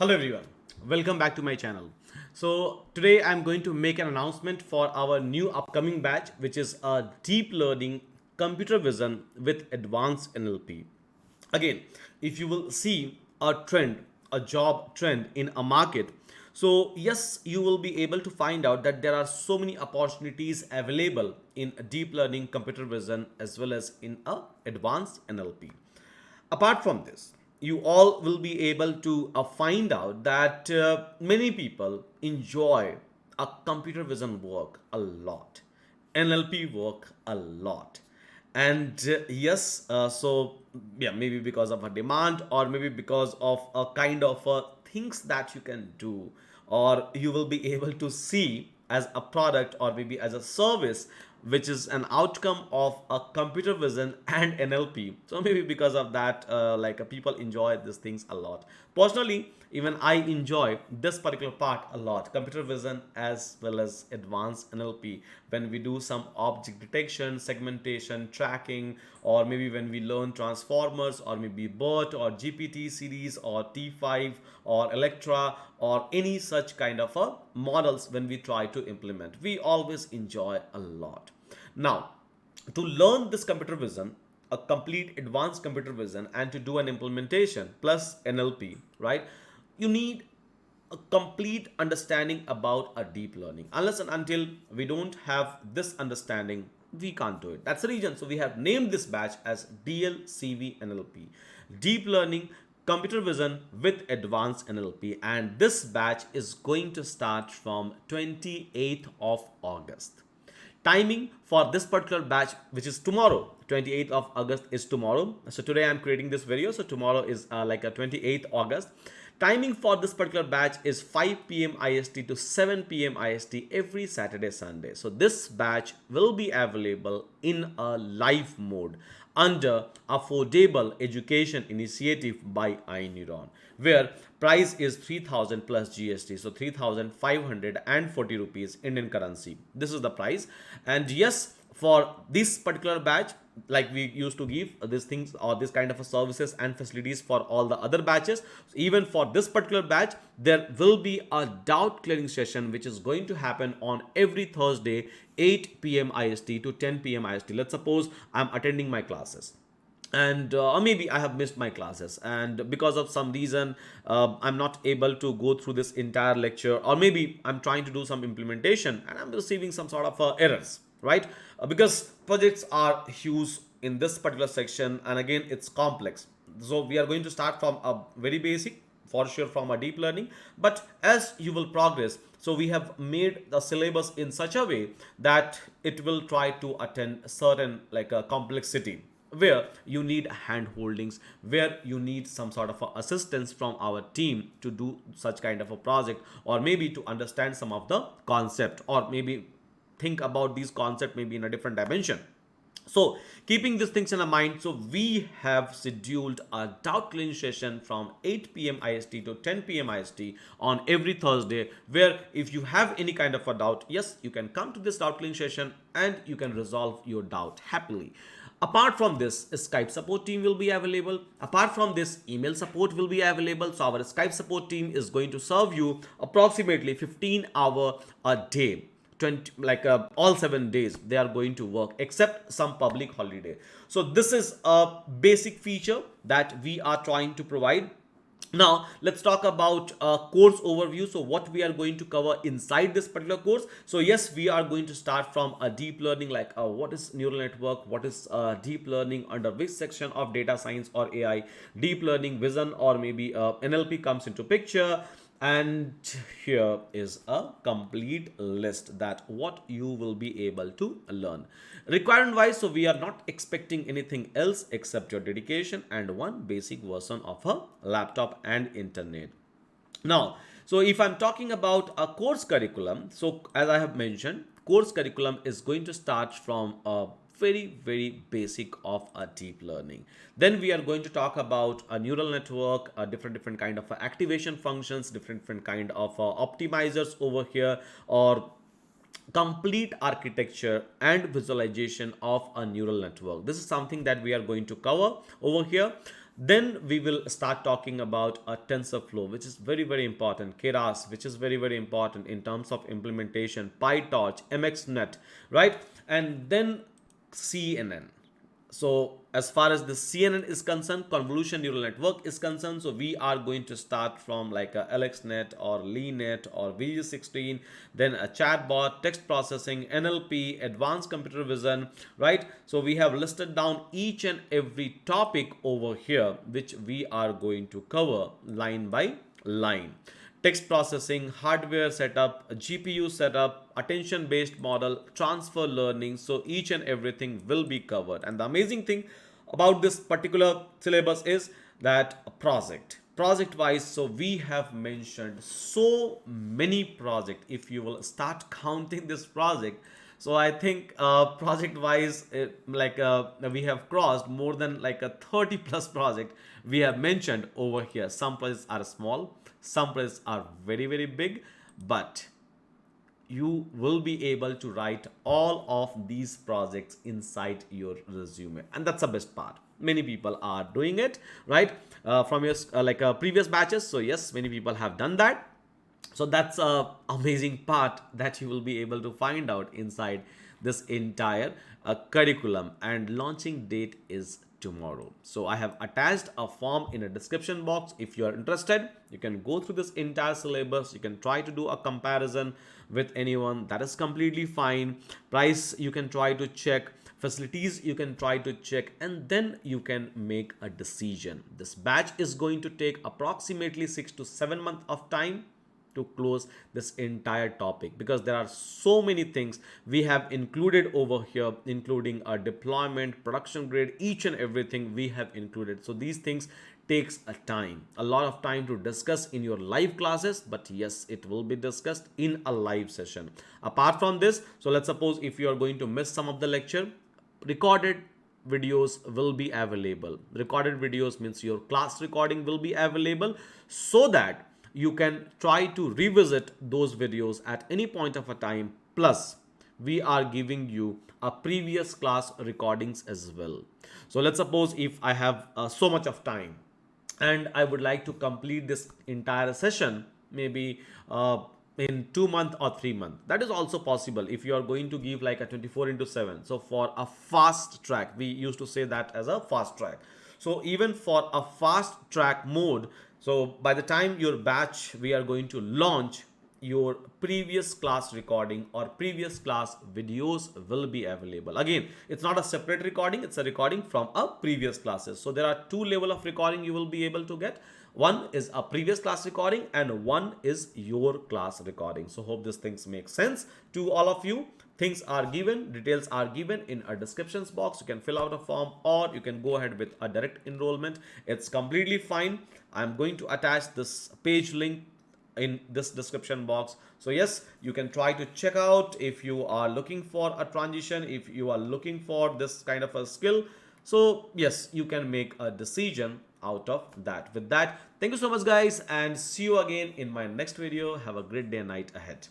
Hello everyone, welcome back to my channel. So today I'm going to make an announcement for our new upcoming batch, which is a deep learning computer vision with advanced NLP. Again, if you will see a trend, a job trend in a market, so yes, you will be able to find out that there are so many opportunities available in deep learning computer vision as well as in a advanced NLP. Apart from this, you all will be able to find out that many people enjoy a computer vision work a lot, NLP work a lot. And yes, so yeah, maybe because of a demand or maybe because of a kind of things that you can do or you will be able to see as a product or maybe as a service which is an outcome of a computer vision and NLP. So maybe because of that, people enjoy these things a lot. Personally, even I enjoy this particular part a lot, computer vision as well as advanced NLP. When we do some object detection, segmentation, tracking, or maybe when we learn transformers or maybe BERT or GPT series or T5 or Electra or any such kind of a models when we try to implement, we always enjoy a lot. Now, to learn this computer vision, a complete advanced computer vision, and to do an implementation plus NLP, right? You need a complete understanding about a deep learning. Unless and until we don't have this understanding, we can't do it. That's the reason. So we have named this batch as DLCV NLP, Deep Learning Computer Vision with Advanced NLP. And this batch is going to start from 28th of August. Timing for this particular batch, which is tomorrow, 28th of August is tomorrow. So today I'm creating this video, so tomorrow is like a 28th August. Timing for this particular batch is 5 p.m. IST to 7 p.m. IST every Saturday, Sunday. So this batch will be available in a live mode under Affordable Education Initiative by iNeuron, where price is 3000 plus GST, so 3540 rupees Indian currency. This is the price. And yes, for this particular batch, like we used to give these things or this kind of services and facilities for all the other batches, even for this particular batch there will be a doubt clearing session which is going to happen on every Thursday 8 p.m. IST to 10 p.m. IST. Let's suppose I'm attending my classes and or maybe I have missed my classes, and because of some reason I'm not able to go through this entire lecture, or maybe I'm trying to do some implementation and I'm receiving some sort of errors, right? Because projects are huge in this particular section, and again it's complex. So we are going to start from a very basic, for sure from a deep learning, but as you will progress, so we have made the syllabus in such a way that it will try to attend certain like a complexity where you need hand holdings, where you need some sort of assistance from our team to do such kind of a project, or maybe to understand some of the concept, or maybe think about these concepts maybe in a different dimension. So keeping these things in mind, so we have scheduled a doubt clearing session from 8 p.m. IST to 10 p.m. IST on every Thursday, where if you have any kind of a doubt, yes, you can come to this doubt clearing session and you can resolve your doubt happily. Apart from this, a Skype support team will be available. Apart from this, email support will be available. So our Skype support team is going to serve you approximately 15 hours a day. 20, all 7 days they are going to work except some public holiday. So this is a basic feature that we are trying to provide. Now let's talk about course overview. So what we are going to cover inside this particular course. So yes, we are going to start from a deep learning, like what is neural network, what is deep learning, under which section of data science or AI deep learning, vision, or maybe NLP comes into picture. And here is a complete list that what you will be able to learn requirement wise. So we are not expecting anything else except your dedication and one basic version of a laptop and internet. Now, so if I'm talking about a course curriculum, so as I have mentioned, course curriculum is going to start from a very basic of a deep learning. Then we are going to talk about a neural network, a different kind of activation functions, different kind of optimizers over here, or complete architecture and visualization of a neural network. This is something that we are going to cover over here. Then we will start talking about a TensorFlow, which is very, very important. Keras, which is very, very important in terms of implementation. PyTorch, MXNet, right? And then CNN. So as far as the CNN is concerned, convolution neural network is concerned, so we are going to start from like a LXNet or LeanNet or VG16, then a chatbot, text processing, NLP, advanced computer vision, right? So we have listed down each and every topic over here, which we are going to cover line by line. Text processing, hardware setup, GPU setup, attention based model, transfer learning. So each and everything will be covered. And the amazing thing about this particular syllabus is that a project wise, so we have mentioned so many projects. If you will start counting this project, so I think project wise, we have crossed more than like a 30 plus project we have mentioned over here. Some projects are small, some projects are very, very big, but you will be able to write all of these projects inside your resume, and that's the best part. Many people are doing it, right? From your previous batches. So yes, many people have done that. So that's a amazing part that you will be able to find out inside this entire curriculum, and launching date is tomorrow. So I have attached a form in a description box. If you are interested, you can go through this entire syllabus. You can try to do a comparison with anyone. That is completely fine. Price you can try to check, facilities you can try to check, and then you can make a decision. This batch is going to take approximately 6 to 7 months of time to close this entire topic, because there are so many things we have included over here, including our deployment, production grade, each and everything we have included. So these things takes a lot of time to discuss in your live classes, but yes, it will be discussed in a live session. Apart from this, so let's suppose if you are going to miss some of the lecture, recorded videos will be available. Recorded videos means your class recording will be available, so that you can try to revisit those videos at any point of a time. Plus, we are giving you a previous class recordings as well. So let's suppose if I have so much of time and I would like to complete this entire session, maybe in 2 months or 3 months, that is also possible if you are going to give like a 24/7. So for a fast track, we used to say that as a fast track. So even for a fast track mode, so by the time your batch we are going to launch, your previous class recording or previous class videos will be available. Again, it's not a separate recording, it's a recording from a previous classes. So there are two levels of recording you will be able to get. One is a previous class recording and one is your class recording. So hope these things make sense to all of you. Things are given, details are given in a descriptions box. You can fill out a form or you can go ahead with a direct enrollment. It's completely fine. I'm going to attach this page link in this description box. So yes, you can try to check out if you are looking for a transition, if you are looking for this kind of a skill. So yes, you can make a decision out of that. With that, thank you so much guys, and see you again in my next video. Have a great day and night ahead.